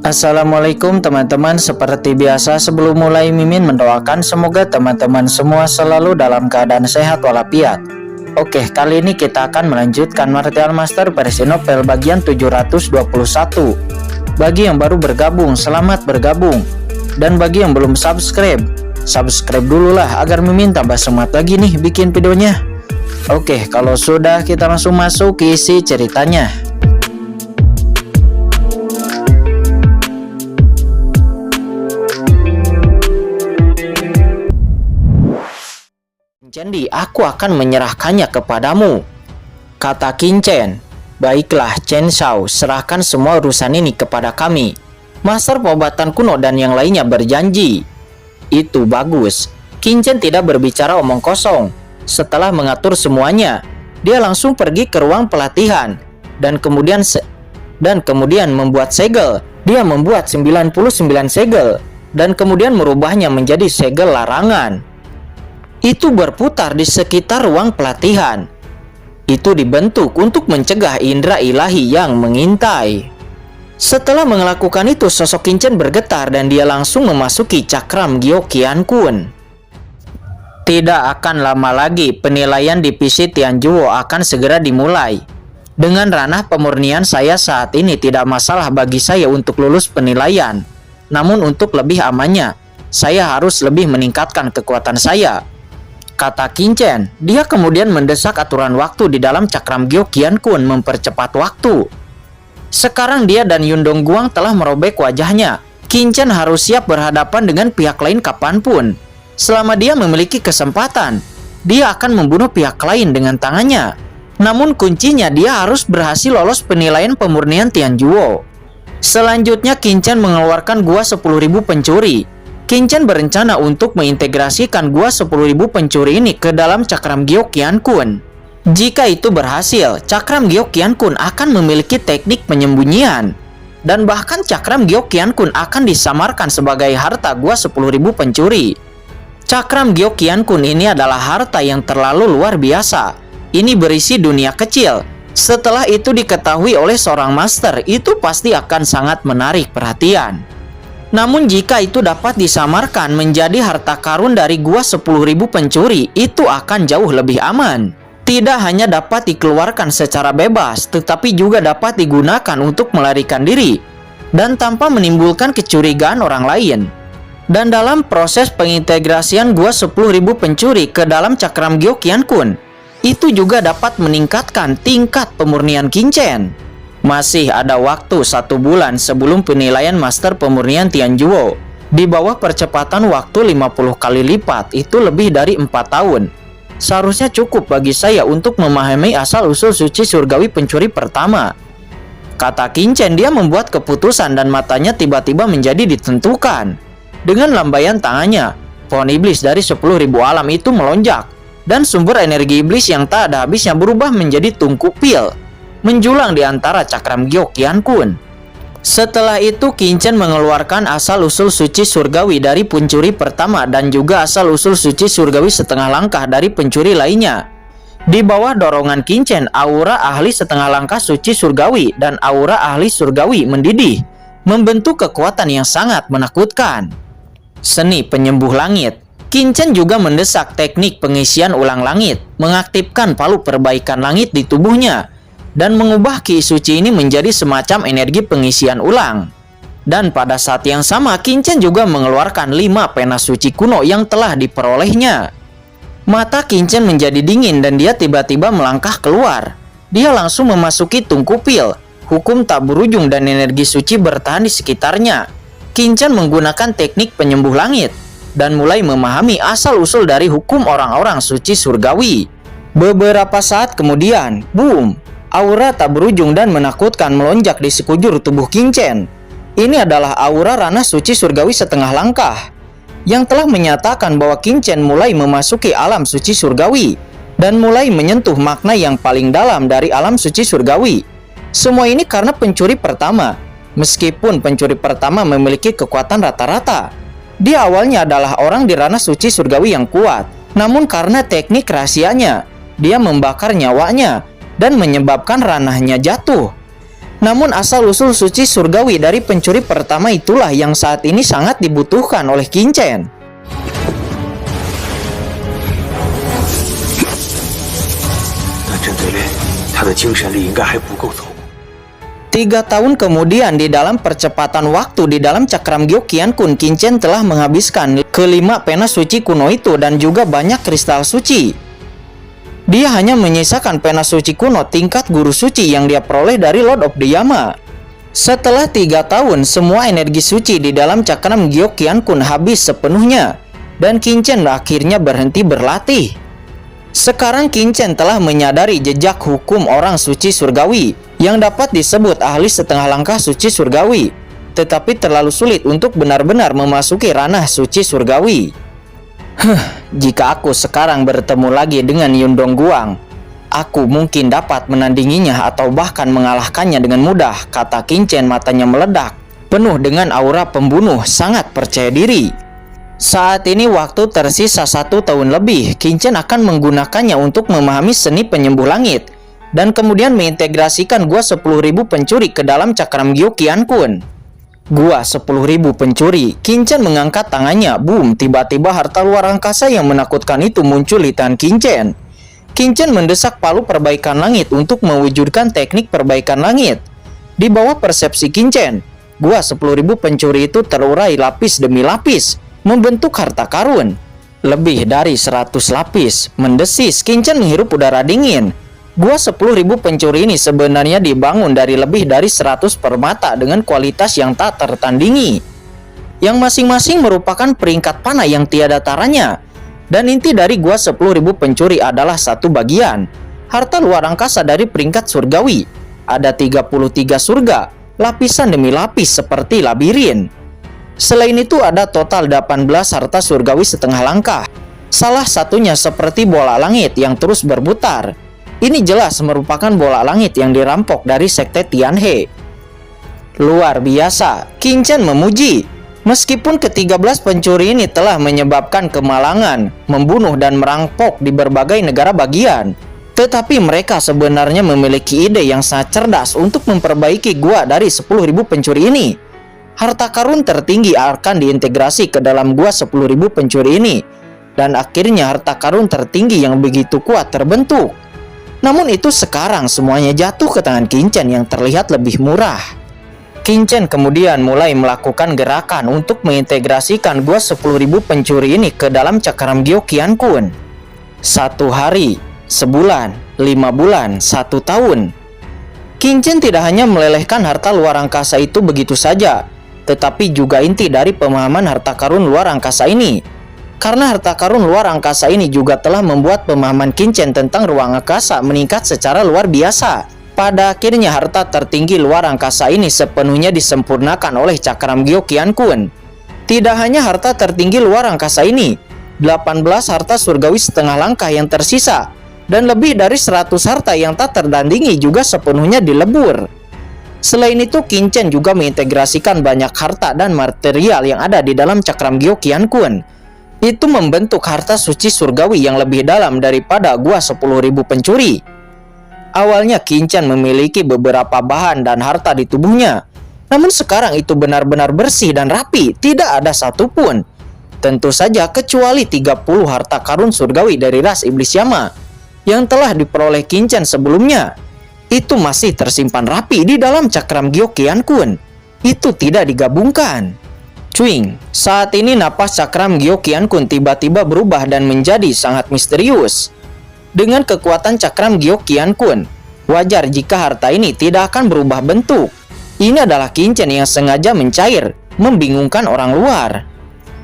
Assalamualaikum teman-teman, seperti biasa sebelum mulai Mimin mendoakan semoga teman-teman semua selalu dalam keadaan sehat walafiat. Oke, kali ini kita akan melanjutkan Martial Master versi novel bagian 721. Bagi yang baru bergabung, selamat bergabung. Dan bagi yang belum subscribe dulu lah agar Mimin tambah semangat lagi nih bikin videonya. Oke, kalau sudah kita langsung masuk ke isi ceritanya. Jadi aku akan menyerahkannya kepadamu, kata Qingchen. Baiklah Chen Shao, serahkan semua urusan ini kepada kami. Master pengobatan kuno dan yang lainnya berjanji. Itu bagus. Qingchen tidak berbicara omong kosong. Setelah mengatur semuanya, dia langsung pergi ke ruang pelatihan dan kemudian membuat segel. Dia membuat 99 segel dan kemudian merubahnya menjadi segel larangan. Itu berputar di sekitar ruang pelatihan. Itu dibentuk untuk mencegah indera ilahi yang mengintai. Setelah melakukan itu, sosok Qingchen bergetar dan dia langsung memasuki cakram Gyoqian Kun. Tidak akan lama lagi, penilaian divisi Tianjuo akan segera dimulai. Dengan ranah pemurnian saya saat ini tidak masalah bagi saya untuk lulus penilaian. Namun untuk lebih amannya, saya harus lebih meningkatkan kekuatan saya, kata Qingchen. Dia kemudian mendesak aturan waktu di dalam cakram Gyoqian Kun mempercepat waktu. Sekarang dia dan Yun Dongguang telah merobek wajahnya. Qingchen harus siap berhadapan dengan pihak lain kapanpun. Selama dia memiliki kesempatan, dia akan membunuh pihak lain dengan tangannya. Namun kuncinya dia harus berhasil lolos penilaian pemurnian Tianjuo. Selanjutnya Qingchen mengeluarkan gua 10.000 pencuri. Qingchen berencana untuk mengintegrasikan gua 10.000 pencuri ini ke dalam cakram Gyoqian Kun. Jika itu berhasil, cakram Gyoqian Kun akan memiliki teknik penyembunyian. Dan bahkan cakram Gyoqian Kun akan disamarkan sebagai harta gua 10.000 pencuri. Cakram Gyoqian Kun ini adalah harta yang terlalu luar biasa. Ini berisi dunia kecil. Setelah itu diketahui oleh seorang master, itu pasti akan sangat menarik perhatian. Namun jika itu dapat disamarkan menjadi harta karun dari gua 10.000 pencuri, itu akan jauh lebih aman. Tidak hanya dapat dikeluarkan secara bebas, tetapi juga dapat digunakan untuk melarikan diri dan tanpa menimbulkan kecurigaan orang lain. Dan dalam proses pengintegrasian gua 10.000 pencuri ke dalam cakram Gyoqian Kun, itu juga dapat meningkatkan tingkat pemurnian Qingchen. Masih ada waktu 1 bulan sebelum penilaian master pemurnian Tianjuo. Di bawah percepatan waktu 50 kali lipat, itu lebih dari 4 tahun. Seharusnya cukup bagi saya untuk memahami asal-usul suci surgawi pencuri pertama, kata Qingchen. Dia membuat keputusan dan matanya tiba-tiba menjadi ditentukan. Dengan lambaian tangannya, pohon iblis dari 10.000 alam itu melonjak, dan sumber energi iblis yang tak ada habisnya berubah menjadi tungku pil, menjulang di antara cakram Gyoqian Kun. Setelah itu Qingchen mengeluarkan asal-usul suci surgawi dari pencuri pertama dan juga asal-usul suci surgawi setengah langkah dari pencuri lainnya. Di bawah dorongan Qingchen, aura ahli setengah langkah suci surgawi dan aura ahli surgawi mendidih, membentuk kekuatan yang sangat menakutkan. Seni penyembuh langit. Qingchen juga mendesak teknik pengisian ulang langit, mengaktifkan palu perbaikan langit di tubuhnya, dan mengubah ki suci ini menjadi semacam energi pengisian ulang. Dan pada saat yang sama, Qingchen juga mengeluarkan 5 pena suci kuno yang telah diperolehnya. Mata Qingchen menjadi dingin dan dia tiba-tiba melangkah keluar. Dia langsung memasuki tungku pil. Hukum tak berujung dan energi suci bertahan di sekitarnya. Qingchen menggunakan teknik penyembuh langit dan mulai memahami asal-usul dari hukum orang-orang suci surgawi. Beberapa saat kemudian, boom! Aura tak berujung dan menakutkan melonjak di sekujur tubuh Qingchen. Ini adalah aura ranah suci surgawi setengah langkah, yang telah menyatakan bahwa Qingchen mulai memasuki alam suci surgawi, dan mulai menyentuh makna yang paling dalam dari alam suci surgawi. Semua ini karena pencuri pertama. Meskipun pencuri pertama memiliki kekuatan rata-rata, dia awalnya adalah orang di ranah suci surgawi yang kuat. Namun karena teknik rahasianya, dia membakar nyawanya dan menyebabkan ranahnya jatuh. Namun asal-usul suci surgawi dari pencuri pertama itulah yang saat ini sangat dibutuhkan oleh Qin Chen. Tiga tahun kemudian, di dalam percepatan waktu di dalam cakram Gyeokyeon-kun, Qin Chen telah menghabiskan kelima pena suci kuno itu dan juga banyak kristal suci. Dia hanya menyisakan pena suci kuno tingkat guru suci yang dia peroleh dari Lord of the Yama. Setelah 3 tahun, semua energi suci di dalam cakram Gyeokyeon-kun habis sepenuhnya, dan Qin Chen akhirnya berhenti berlatih. Sekarang Qin Chen telah menyadari jejak hukum orang suci surgawi yang dapat disebut ahli setengah langkah suci surgawi, tetapi terlalu sulit untuk benar-benar memasuki ranah suci surgawi. Jika aku sekarang bertemu lagi dengan Yundong Guang, aku mungkin dapat menandinginya atau bahkan mengalahkannya dengan mudah, kata Qin Chen, matanya meledak, penuh dengan aura pembunuh, sangat percaya diri. Saat ini waktu tersisa 1 tahun lebih. Qin Chen akan menggunakannya untuk memahami seni penyembuh langit dan kemudian mengintegrasikan gua 10.000 pencuri ke dalam cakram Gyeokyeon-kun. Gua 10.000 pencuri. Qin Chen mengangkat tangannya. Boom, tiba-tiba harta luar angkasa yang menakutkan itu muncul di tangan Qin Chen. Qin Chen mendesak palu perbaikan langit untuk mewujudkan teknik perbaikan langit. Di bawah persepsi Qin Chen, gua 10.000 pencuri itu terurai lapis demi lapis, membentuk harta karun. Lebih dari 100 lapis. Mendesis, Qin Chen menghirup udara dingin. Gua 10.000 pencuri ini sebenarnya dibangun dari lebih dari 100 permata dengan kualitas yang tak tertandingi, yang masing-masing merupakan peringkat panah yang tiada taranya. Dan inti dari gua 10.000 pencuri adalah satu bagian harta luar angkasa dari peringkat surgawi. Ada 33 surga, lapisan demi lapis seperti labirin. Selain itu ada total 18 harta surgawi setengah langkah. Salah satunya seperti bola langit yang terus berputar. Ini jelas merupakan bola langit yang dirampok dari sekte Tianhe. Luar biasa, Qin Chen memuji. Meskipun ke-13 pencuri ini telah menyebabkan kemalangan, membunuh dan merampok di berbagai negara bagian, tetapi mereka sebenarnya memiliki ide yang sangat cerdas untuk memperbaiki gua dari 10.000 pencuri ini. Harta karun tertinggi akan diintegrasi ke dalam gua 10.000 pencuri ini, dan akhirnya harta karun tertinggi yang begitu kuat terbentuk. Namun itu sekarang semuanya jatuh ke tangan Qin Chen yang terlihat lebih murah. Qin Chen kemudian mulai melakukan gerakan untuk mengintegrasikan gua 10.000 pencuri ini ke dalam cakram Gyeokyeon-kun. 1 hari, sebulan, 5 bulan, 1 tahun. Qin Chen tidak hanya melelehkan harta luar angkasa itu begitu saja, tetapi juga inti dari pemahaman harta karun luar angkasa ini. Karena harta karun luar angkasa ini juga telah membuat pemahaman Qin Chen tentang ruang angkasa meningkat secara luar biasa. Pada akhirnya harta tertinggi luar angkasa ini sepenuhnya disempurnakan oleh cakram Gyeokyeon-kun. Tidak hanya harta tertinggi luar angkasa ini, 18 harta surgawi setengah langkah yang tersisa, dan lebih dari 100 harta yang tak terdandingi juga sepenuhnya dilebur. Selain itu, Qin Chen juga mengintegrasikan banyak harta dan material yang ada di dalam cakram Gyeokyeon-kun. Itu membentuk harta suci surgawi yang lebih dalam daripada gua 10.000 pencuri. Awalnya Qin Chen memiliki beberapa bahan dan harta di tubuhnya, namun sekarang itu benar-benar bersih dan rapi, tidak ada satupun. Tentu saja kecuali 30 harta karun surgawi dari ras iblis Yama yang telah diperoleh Qin Chen sebelumnya. Itu masih tersimpan rapi di dalam cakram Gyeokyeon-kun. Itu tidak digabungkan. Cuing, saat ini napas cakram Gyeokyeon-kun tiba-tiba berubah dan menjadi sangat misterius. Dengan kekuatan cakram Gyeokyeon-kun, wajar jika harta ini tidak akan berubah bentuk. Ini adalah Qin Chen yang sengaja mencair, membingungkan orang luar.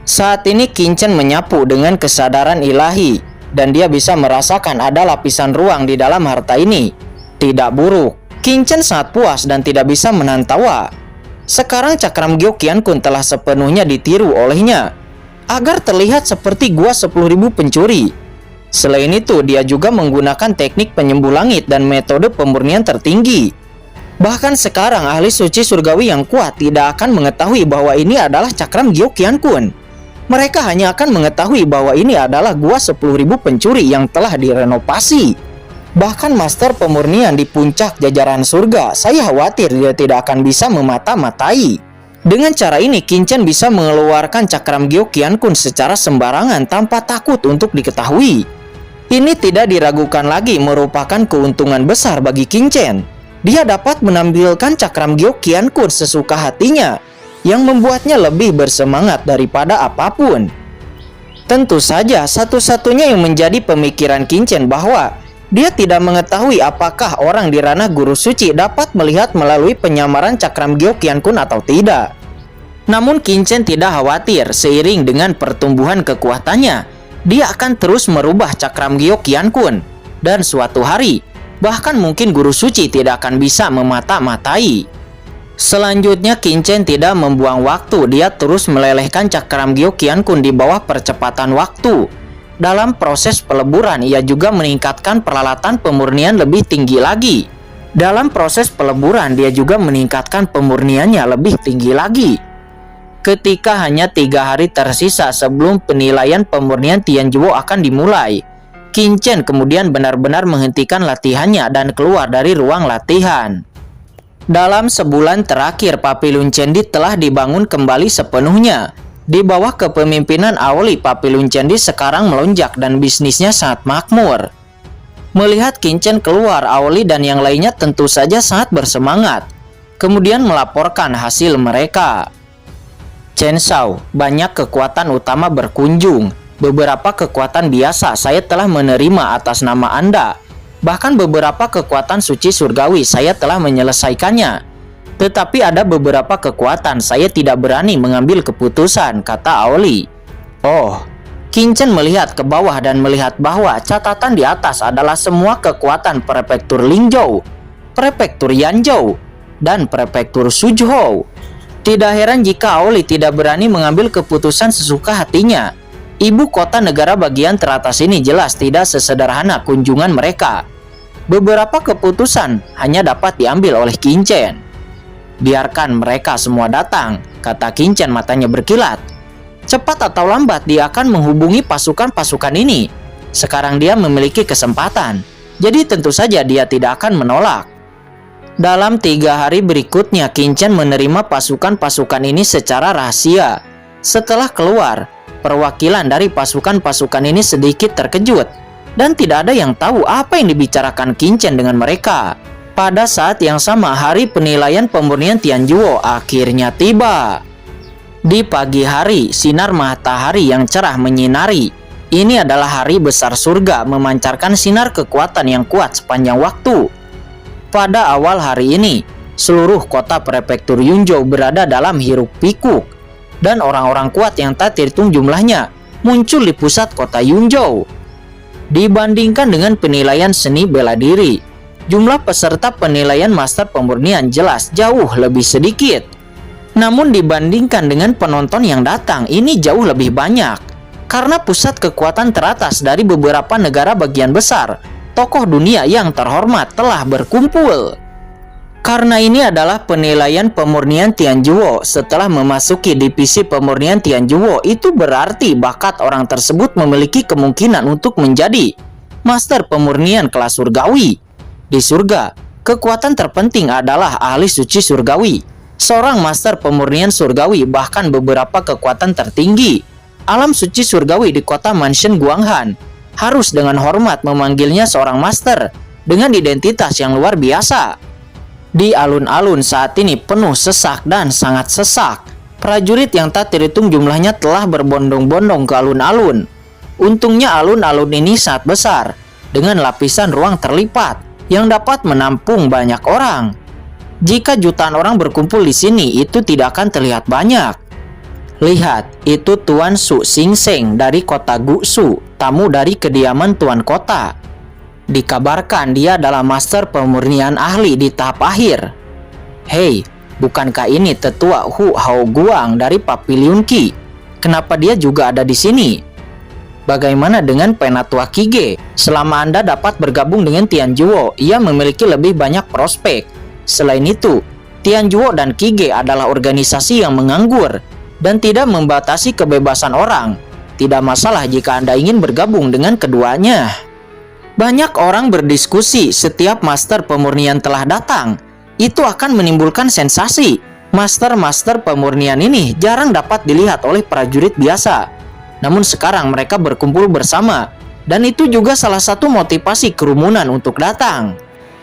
Saat ini Qin Chen menyapu dengan kesadaran ilahi, dan dia bisa merasakan ada lapisan ruang di dalam harta ini. Tidak buruk, Qin Chen sangat puas dan tidak bisa menahan tawa. Sekarang cakram Gyeokyeon-kun telah sepenuhnya ditiru olehnya, agar terlihat seperti gua 10.000 pencuri. Selain itu, dia juga menggunakan teknik penyembuh langit dan metode pemurnian tertinggi. Bahkan sekarang ahli suci surgawi yang kuat tidak akan mengetahui bahwa ini adalah cakram Gyeokyeon-kun. Mereka hanya akan mengetahui bahwa ini adalah gua 10.000 pencuri yang telah direnovasi. Bahkan master pemurnian di puncak jajaran surga, saya khawatir dia tidak akan bisa memata-matai. Dengan cara ini, Qin Chen bisa mengeluarkan cakram Gyeokyeon-kun secara sembarangan tanpa takut untuk diketahui. Ini tidak diragukan lagi merupakan keuntungan besar bagi Qin Chen. Dia dapat menampilkan cakram Gyeokyeon-kun sesuka hatinya, yang membuatnya lebih bersemangat daripada apapun. Tentu saja, satu-satunya yang menjadi pemikiran Qin Chen bahwa dia tidak mengetahui apakah orang di ranah guru suci dapat melihat melalui penyamaran cakram Gyeokyeon-kun atau tidak. Namun Qin Chen tidak khawatir, seiring dengan pertumbuhan kekuatannya, dia akan terus merubah cakram Gyeokyeon-kun. Dan suatu hari, bahkan mungkin guru suci tidak akan bisa memata-matai. Selanjutnya Qin Chen tidak membuang waktu, dia terus melelehkan cakram Gyeokyeon-kun di bawah percepatan waktu. Dalam proses peleburan, ia juga meningkatkan peralatan pemurnian lebih tinggi lagi. Dalam proses peleburan, dia juga meningkatkan pemurniannya lebih tinggi lagi. Ketika hanya 3 hari tersisa sebelum penilaian pemurnian Tianjuo akan dimulai, Qin Chen kemudian benar-benar menghentikan latihannya dan keluar dari ruang latihan. Dalam sebulan terakhir, Papilun Cendi telah dibangun kembali sepenuhnya. Di bawah kepemimpinan Aoli, Papilun Cendi sekarang melonjak dan bisnisnya sangat makmur. Melihat Qin Chen keluar, Aoli dan yang lainnya tentu saja sangat bersemangat. Kemudian melaporkan hasil mereka. Chen Shao, banyak kekuatan utama berkunjung. Beberapa kekuatan biasa saya telah menerima atas nama Anda. Bahkan beberapa kekuatan suci surgawi saya telah menyelesaikannya. Tetapi ada beberapa kekuatan saya tidak berani mengambil keputusan, kata Aoli. Oh, Qin Chen melihat ke bawah dan melihat bahwa catatan di atas adalah semua kekuatan prefektur Lingzhou, prefektur Yanzhou, dan prefektur Suzhou. Tidak heran jika Aoli tidak berani mengambil keputusan sesuka hatinya. Ibu kota negara bagian teratas ini jelas tidak sesederhana kunjungan mereka. Beberapa keputusan hanya dapat diambil oleh Qin Chen. Biarkan mereka semua datang, kata Qin Chen matanya berkilat. Cepat atau lambat dia akan menghubungi pasukan-pasukan ini. Sekarang dia memiliki kesempatan, jadi tentu saja dia tidak akan menolak. Dalam 3 hari berikutnya, Qin Chen menerima pasukan-pasukan ini secara rahasia. Setelah keluar, perwakilan dari pasukan-pasukan ini sedikit terkejut dan tidak ada yang tahu apa yang dibicarakan Qin Chen dengan mereka. Pada saat yang sama, hari penilaian pemurnian Tianjuo akhirnya tiba. Di pagi hari, sinar matahari yang cerah menyinari. Ini adalah hari besar surga memancarkan sinar kekuatan yang kuat sepanjang waktu. Pada awal hari ini, seluruh kota prefektur Yunzhou berada dalam hiruk pikuk. Dan orang-orang kuat yang tak terhitung jumlahnya muncul di pusat kota Yunzhou. Dibandingkan dengan penilaian seni bela diri, jumlah peserta penilaian master pemurnian jelas jauh lebih sedikit. Namun dibandingkan dengan penonton yang datang, ini jauh lebih banyak. Karena pusat kekuatan teratas dari beberapa negara bagian besar, tokoh dunia yang terhormat telah berkumpul. Karena ini adalah penilaian pemurnian Tianjuo. Setelah memasuki divisi pemurnian Tianjuo, itu berarti bakat orang tersebut memiliki kemungkinan untuk menjadi master pemurnian kelas surgawi. Di surga, kekuatan terpenting adalah ahli suci surgawi. Seorang master pemurnian surgawi, bahkan beberapa kekuatan tertinggi alam suci surgawi di kota Mansion Guanghan harus dengan hormat memanggilnya seorang master dengan identitas yang luar biasa. Di alun-alun saat ini penuh sesak dan sangat sesak. Prajurit yang tak terhitung jumlahnya telah berbondong-bondong ke alun-alun. Untungnya alun-alun ini sangat besar dengan lapisan ruang terlipat yang dapat menampung banyak orang. Jika jutaan orang berkumpul di sini, itu tidak akan terlihat banyak. Lihat, itu Tuan Su Xingsheng dari kota Gusu, tamu dari kediaman Tuan Kota. Dikabarkan dia adalah master pemurnian ahli di tahap akhir. Hei, bukankah ini tetua Hu Hao Guang dari Papilun Qi? Kenapa dia juga ada di sini? Bagaimana dengan Penatua Kige? Selama Anda dapat bergabung dengan Tianjuo, ia memiliki lebih banyak prospek. Selain itu, Tianjuo dan Kige adalah organisasi yang menganggur dan tidak membatasi kebebasan orang. Tidak masalah jika Anda ingin bergabung dengan keduanya. Banyak orang berdiskusi setiap master pemurnian telah datang. Itu akan menimbulkan sensasi. Master-master pemurnian ini jarang dapat dilihat oleh prajurit biasa. Namun sekarang mereka berkumpul bersama. Dan itu juga salah satu motivasi kerumunan untuk datang.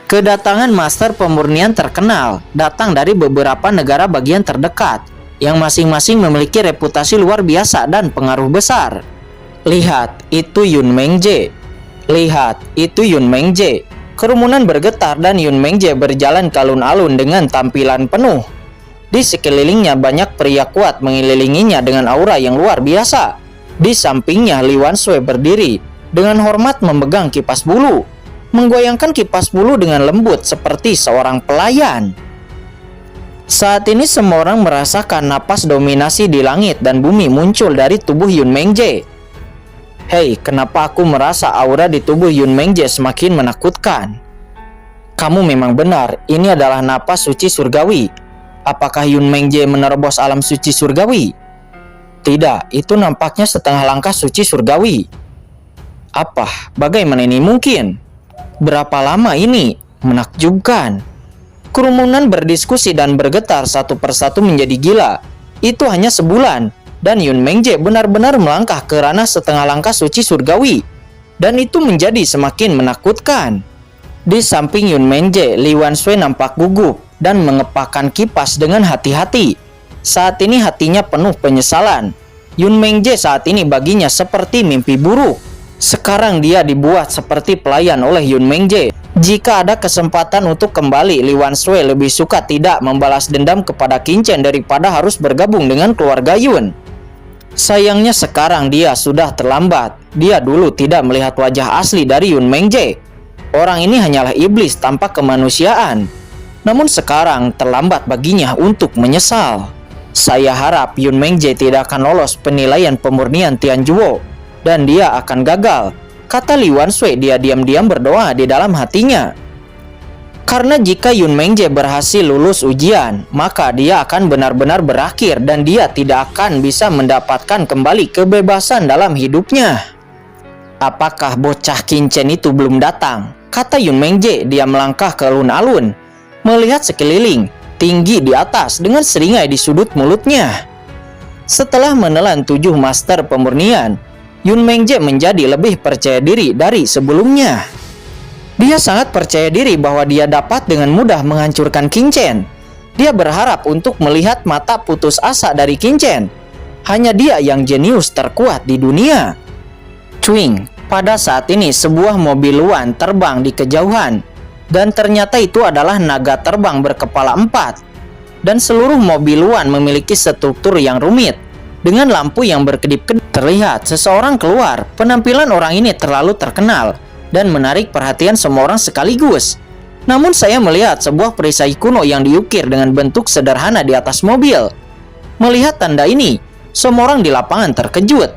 Kedatangan master pemurnian terkenal datang dari beberapa negara bagian terdekat yang masing-masing memiliki reputasi luar biasa dan pengaruh besar. Lihat, itu Yun Mengje. Lihat, itu Yun Mengje. Kerumunan bergetar dan Yun Mengje berjalan ke alun-alun dengan tampilan penuh. Di sekelilingnya banyak pria kuat mengelilinginya dengan aura yang luar biasa. Di sampingnya Li Wanshui berdiri dengan hormat memegang kipas bulu, menggoyangkan kipas bulu dengan lembut seperti seorang pelayan. Saat ini semua orang merasakan napas dominasi di langit dan bumi muncul dari tubuh Yun Mengje. Hei, kenapa aku merasa aura di tubuh Yun Mengje semakin menakutkan? Kamu memang benar, ini adalah napas suci surgawi. Apakah Yun Mengje menerobos alam suci surgawi? Tidak, itu nampaknya setengah langkah suci surgawi. Apa? Bagaimana ini mungkin? Berapa lama ini? Menakjubkan. Kerumunan berdiskusi dan bergetar satu persatu menjadi gila. Itu hanya sebulan, dan Yun Mengje benar-benar melangkah ke ranah setengah langkah suci surgawi. Dan itu menjadi semakin menakutkan. Di samping Yun Mengje, Li Wanshui nampak gugup dan mengepakkan kipas dengan hati-hati. Saat ini hatinya penuh penyesalan. Yun Mengje saat ini baginya seperti mimpi buruk. Sekarang dia dibuat seperti pelayan oleh Yun Mengje. Jika ada kesempatan untuk kembali, Li Wanshui lebih suka tidak membalas dendam kepada Qin Chen daripada harus bergabung dengan keluarga Yun. Sayangnya sekarang dia sudah terlambat. Dia dulu tidak melihat wajah asli dari Yun Mengje. Orang ini hanyalah iblis tanpa kemanusiaan. Namun sekarang terlambat baginya untuk menyesal. Saya harap Yun Mengje tidak akan lolos penilaian pemurnian Tianjuo. Dan dia akan gagal, kata Li Wanshui. Dia diam-diam berdoa di dalam hatinya. Karena jika Yun Mengje berhasil lulus ujian, maka dia akan benar-benar berakhir dan dia tidak akan bisa mendapatkan kembali kebebasan dalam hidupnya. Apakah bocah Qin Chen itu belum datang? Kata Yun Mengje. Dia melangkah ke alun-alun, melihat sekeliling, tinggi di atas dengan seringai di sudut mulutnya. Setelah menelan 7 master pemurnian, Yun Mengje menjadi lebih percaya diri dari sebelumnya. Dia sangat percaya diri bahwa dia dapat dengan mudah menghancurkan Qin Chen. Dia berharap untuk melihat mata putus asa dari Qin Chen. Hanya dia yang jenius terkuat di dunia. Cuing, pada saat ini sebuah mobil Luan terbang di kejauhan. Dan ternyata itu adalah naga terbang berkepala 4. Dan seluruh mobil Luan memiliki struktur yang rumit. Dengan lampu yang berkedip-kedip, terlihat seseorang keluar. Penampilan orang ini terlalu terkenal dan menarik perhatian semua orang sekaligus. Namun saya melihat sebuah perisai kuno yang diukir dengan bentuk sederhana di atas mobil. Melihat tanda ini, semua orang di lapangan terkejut.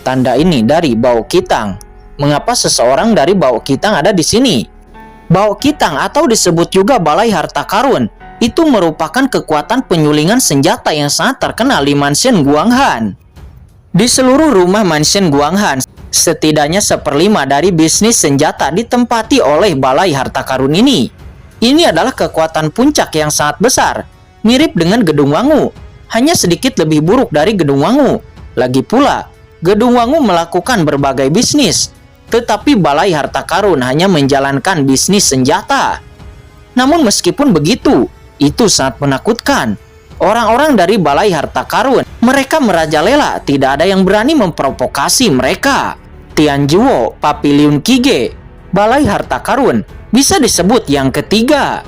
Tanda ini dari Bao Qitang. Mengapa seseorang dari Bao Qitang ada di sini? Bao Qitang atau disebut juga Balai Harta Karun itu merupakan kekuatan penyulingan senjata yang sangat terkenal di Mansion Guanghan. Di seluruh rumah Mansion Guanghan, setidaknya 1/5 dari bisnis senjata ditempati oleh Balai Harta Karun ini. Ini adalah kekuatan puncak yang sangat besar, mirip dengan Gedung Wangu, hanya sedikit lebih buruk dari Gedung Wangu. Lagi pula, Gedung Wangu melakukan berbagai bisnis, tetapi Balai Harta Karun hanya menjalankan bisnis senjata. Namun meskipun begitu, itu sangat menakutkan. Orang-orang dari Balai Harta Karun, mereka merajalela, tidak ada yang berani memprovokasi mereka. Tianjuo, Papiliun Qige, Balai Harta Karun, bisa disebut yang ketiga.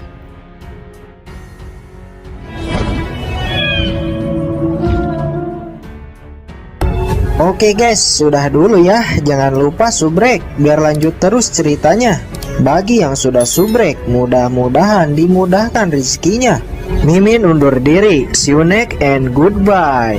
Oke guys, sudah dulu ya. Jangan lupa subrek biar lanjut terus ceritanya. Bagi yang sudah subrek, mudah-mudahan dimudahkan rezekinya. Mimin undur diri. See you next and goodbye.